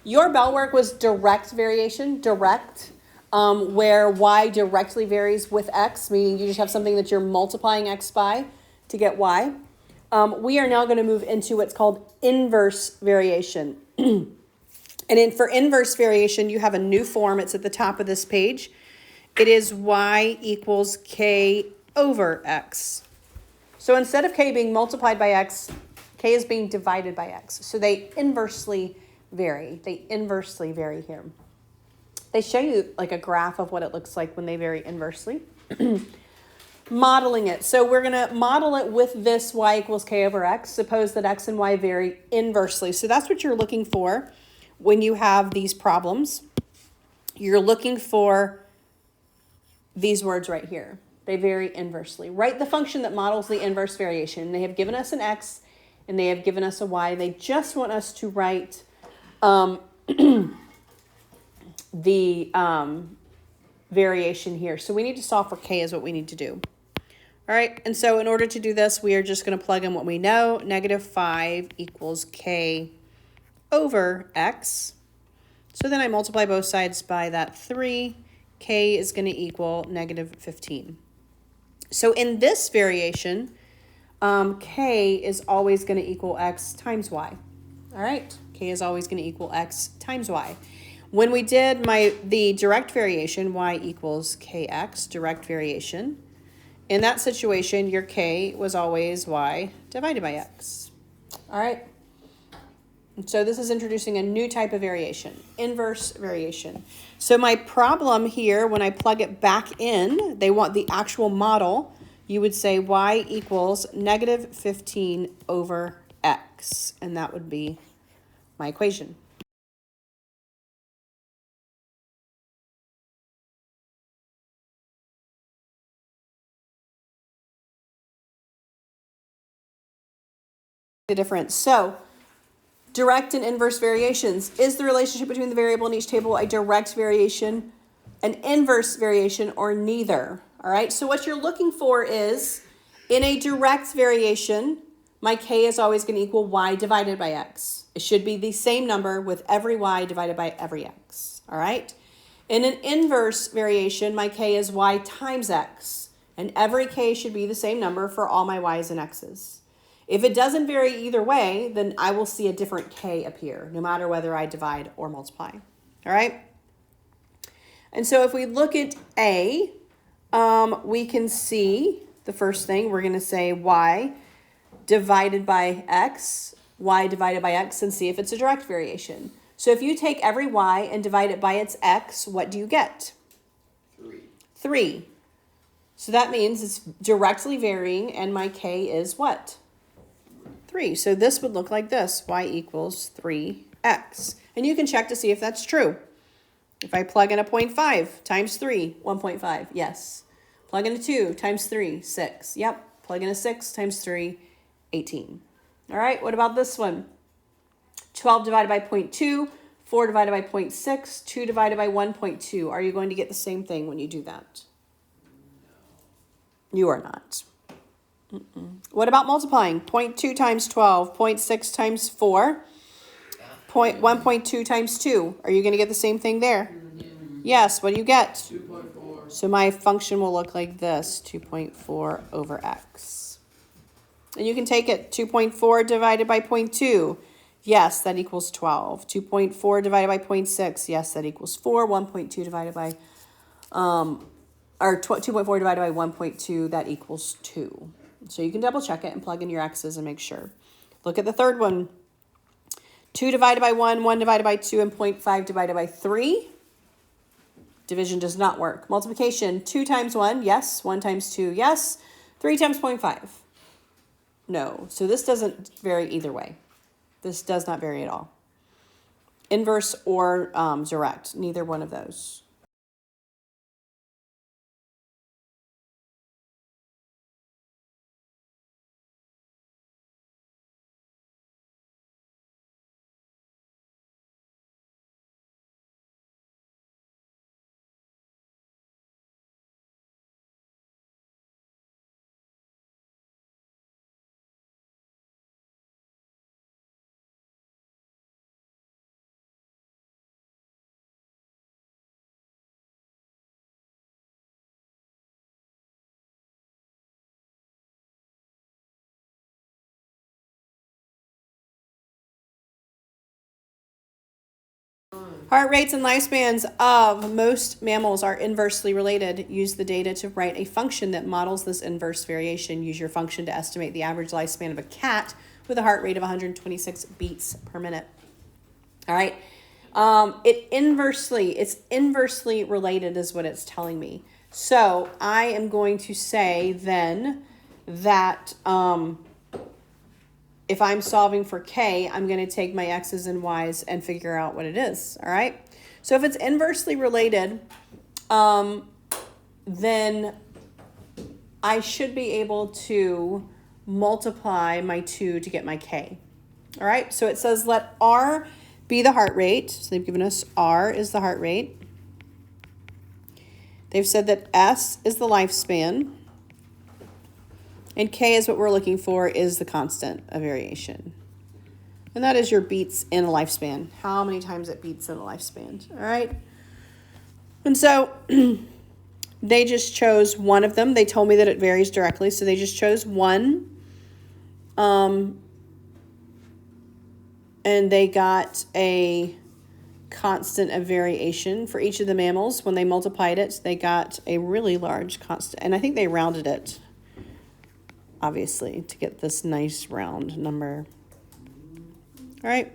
Your bell work was direct variation, direct, where y directly varies with x, meaning you just have something that you're multiplying x by to get y. We are now going to move into what's called inverse variation. For inverse variation, you have a new form. It's at the top of this page. It is y equals k over x. So instead of k being multiplied by x, k is being divided by x. So they inversely vary. They inversely vary here. They show you like a graph of what it looks like when they vary inversely. Modeling it. So we're going to model it with this y equals k over x. Suppose that x and y vary inversely. So that's what you're looking for when you have these problems. You're looking for these words right here. They vary inversely. Write the function that models the inverse variation. They have given us an x and they have given us a y. They just want us to write the variation here. So we need to solve for k is what we need to do. All right, and so in order to do this, we are just going to plug in what we know. -5 equals k over x. So then I multiply both sides by that 3. K is going to equal -15. So in this variation, k is always going to equal x times y. All right, k is always going to equal x times y. When we did the direct variation, y equals kx, direct variation, in that situation, your k was always y divided by x. All right. So this is introducing a new type of variation, inverse variation. So my problem here, when I plug it back in, they want the actual model. You would say y equals -15 over x, and that would be my equation. The difference. So direct and inverse variations. Is the relationship between the variable in each table a direct variation, an inverse variation, or neither? All right, so what you're looking for is, in a direct variation, my k is always going to equal y divided by x. It should be the same number with every y divided by every x. All right? In an inverse variation, my k is y times x, and every k should be the same number for all my y's and x's. If it doesn't vary either way, then I will see a different k appear, no matter whether I divide or multiply. All right? And so if we look at A, we can see the first thing. We're going to say y divided by x, and see if it's a direct variation. So if you take every y and divide it by its x, what do you get? 3. So that means it's directly varying, and my k is what? 3. So this would look like this, y equals 3x. And you can check to see if that's true. If I plug in a 0.5 times 3, 1.5, yes. Plug in a 2 times 3, 6. Yep. Plug in a 6 times 3, 18. All right, what about this one? 12 divided by 0.2, 4 divided by 0.6, 2 divided by 1.2. Are you going to get the same thing when you do that? You are not. What about multiplying? 0.2 times 12, 0.6 times 4, 1.2 times 2. Are you going to get the same thing there? Yes, what do you get? 2.4. So my function will look like this, 2.4 over x. And you can take it, 2.4 divided by 0.2. Yes, that equals 12. 2.4 divided by 0.6. Yes, that equals 4. 1.2 divided by, 2.4 divided by 1.2, that equals 2. So you can double check it and plug in your x's and make sure. Look at the third one. 2 divided by 1, 1 divided by 2, and 0.5 divided by 3. Division does not work. Multiplication, 2 times 1, yes. 1 times 2, yes. 3 times 0.5. No. So this doesn't vary either way. This does not vary at all. Inverse or direct, neither one of those. Heart rates and lifespans of most mammals are inversely related. Use the data to write a function that models this inverse variation. Use your function to estimate the average lifespan of a cat with a heart rate of 126 beats per minute. All right. It's inversely related is what it's telling me. So I am going to say then that if I'm solving for k, I'm going to take my x's and y's and figure out what it is. All right. So if it's inversely related, then I should be able to multiply my 2 to get my k. All right. So it says let r be the heart rate. So they've given us r is the heart rate. They've said that s is the lifespan. And k is what we're looking for, is the constant of variation. And that is your beats in a lifespan. How many times it beats in a lifespan. All right. And so they just chose one of them. They told me that it varies directly. So they just chose one. And they got a constant of variation for each of the mammals. When they multiplied it, they got a really large constant. And I think they rounded it, obviously, to get this nice round number. All right.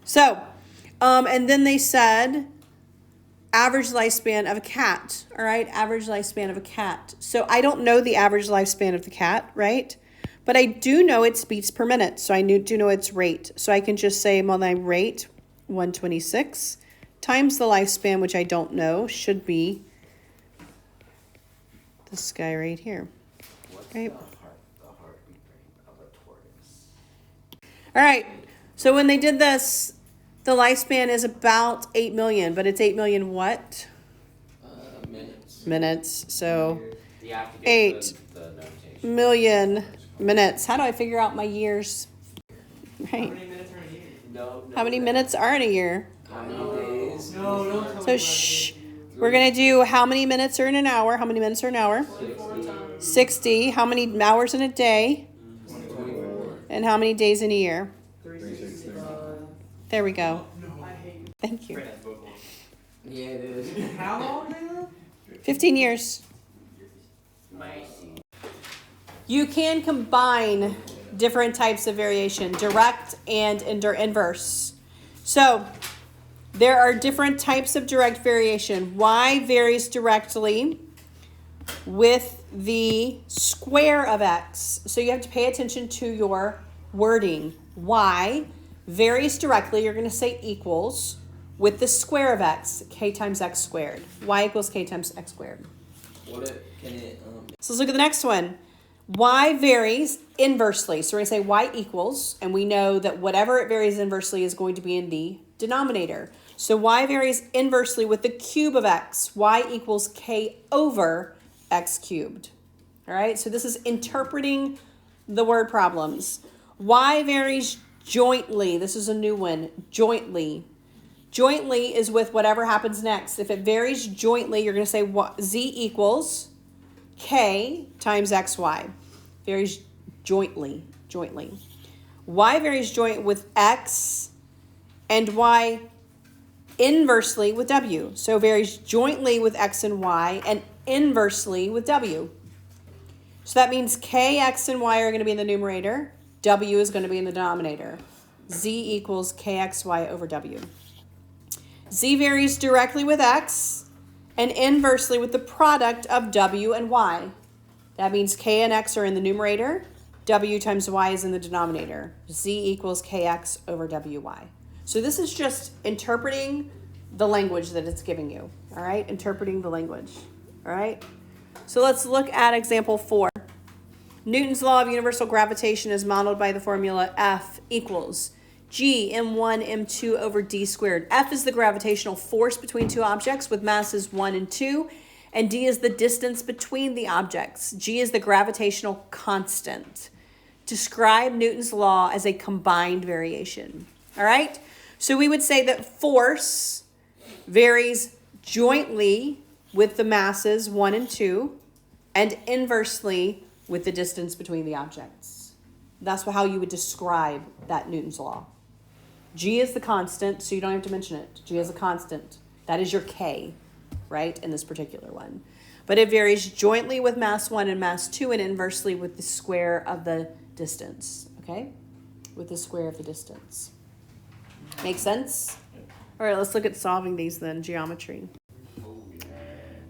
So, and then they said average lifespan of a cat. All right, average lifespan of a cat. So I don't know the average lifespan of the cat, right? But I do know its beats per minute. So I do know its rate. So I can just say my rate, 126, times the lifespan, which I don't know, should be this guy right here. What's right? the heartbeat rate of a tortoise? All right. So when they did this, the lifespan is about 8 million, but it's 8 million what? Minutes. Minutes. So You have to get 8 the notation. million minutes. How do I figure out my years? Right. How many minutes are in a year? No. How many minutes are in a year? How many days? No, don't tell me. So shh. We're going to do how many minutes are in an hour? How many minutes are an hour? 60. How many hours in a day? 24. And how many days in a year? 365. There we go. I hate you. Thank you. Yeah, it is. How long, man? 15 years. You can combine different types of variation, direct and inverse. So there are different types of direct variation. Y varies directly with the square of x. So you have to pay attention to your wording. Y varies directly, you're going to say equals, with the square of x, k times x squared. Y equals k times x squared. So let's look at the next one. Y varies inversely. So we're going to say y equals, and we know that whatever it varies inversely is going to be in the denominator. So y varies inversely with the cube of x. Y equals k over x cubed. All right, so this is interpreting the word problems. Y varies jointly. This is a new one, jointly. Jointly is with whatever happens next. If it varies jointly, you're going to say z equals k times xy. Varies jointly. Y varies joint with x and y inversely with w. So varies jointly with x and y and inversely with w. So that means k, x, and y are going to be in the numerator. W is going to be in the denominator. Z equals kxy over w. Z varies directly with x and inversely with the product of w and y. That means k and x are in the numerator. W times y is in the denominator. Z equals kx over wy. So this is just interpreting the language that it's giving you. All right, interpreting the language. All right. So let's look at example 4. Newton's law of universal gravitation is modeled by the formula F equals G m1 m2 over d squared. F is the gravitational force between two objects with masses 1 and 2, and d is the distance between the objects. G is the gravitational constant. Describe Newton's law as a combined variation. All right? So we would say that force varies jointly with the masses 1 and 2, and inversely with the distance between the objects. That's how you would describe that Newton's law. G is the constant, so you don't have to mention it. G is a constant. That is your K, right, in this particular one. But it varies jointly with mass 1 and mass 2 and inversely with the square of the distance, okay? With the square of the distance. Make sense? All right, let's look at solving these then, geometry.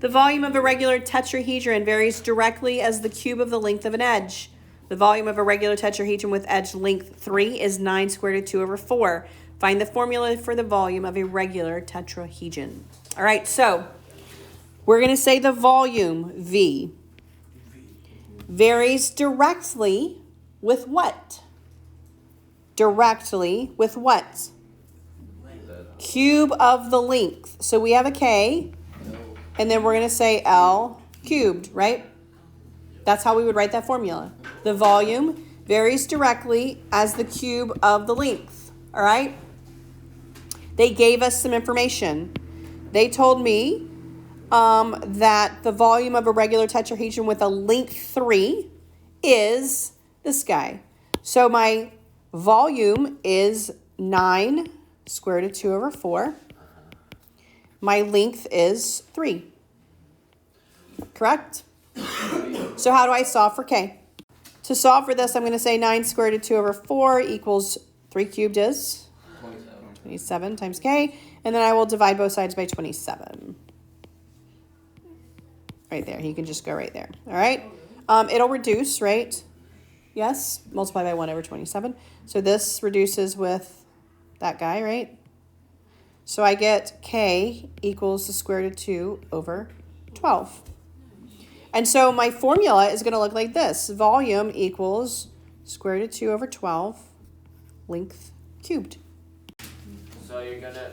The volume of a regular tetrahedron varies directly as the cube of the length of an edge. The volume of a regular tetrahedron with edge length 3 is 9 squared root of 2 over 4. Find the formula for the volume of a regular tetrahedron. All right, so we're going to say the volume, V, varies directly with what? Directly with what? Cube of the length. So we have a K, and then we're going to say L cubed, right? That's how we would write that formula. The volume varies directly as the cube of the length, all right? They gave us some information. They told me that the volume of a regular tetrahedron with a length 3 is this guy. So my volume is 9 square root of 2 over 4. My length is 3. Correct? So how do I solve for K? To solve for this, I'm going to say 9 square root of 2 over 4 equals 3 cubed is 27 times K. And then I will divide both sides by 27. Right there. You can just go right there. All right. It'll reduce, right? Yes. Multiply by 1 over 27. So this reduces with that guy, right? So I get K equals the square root of 2 over 12. And so my formula is going to look like this. Volume equals square root of 2 over 12, length cubed. So you're gonna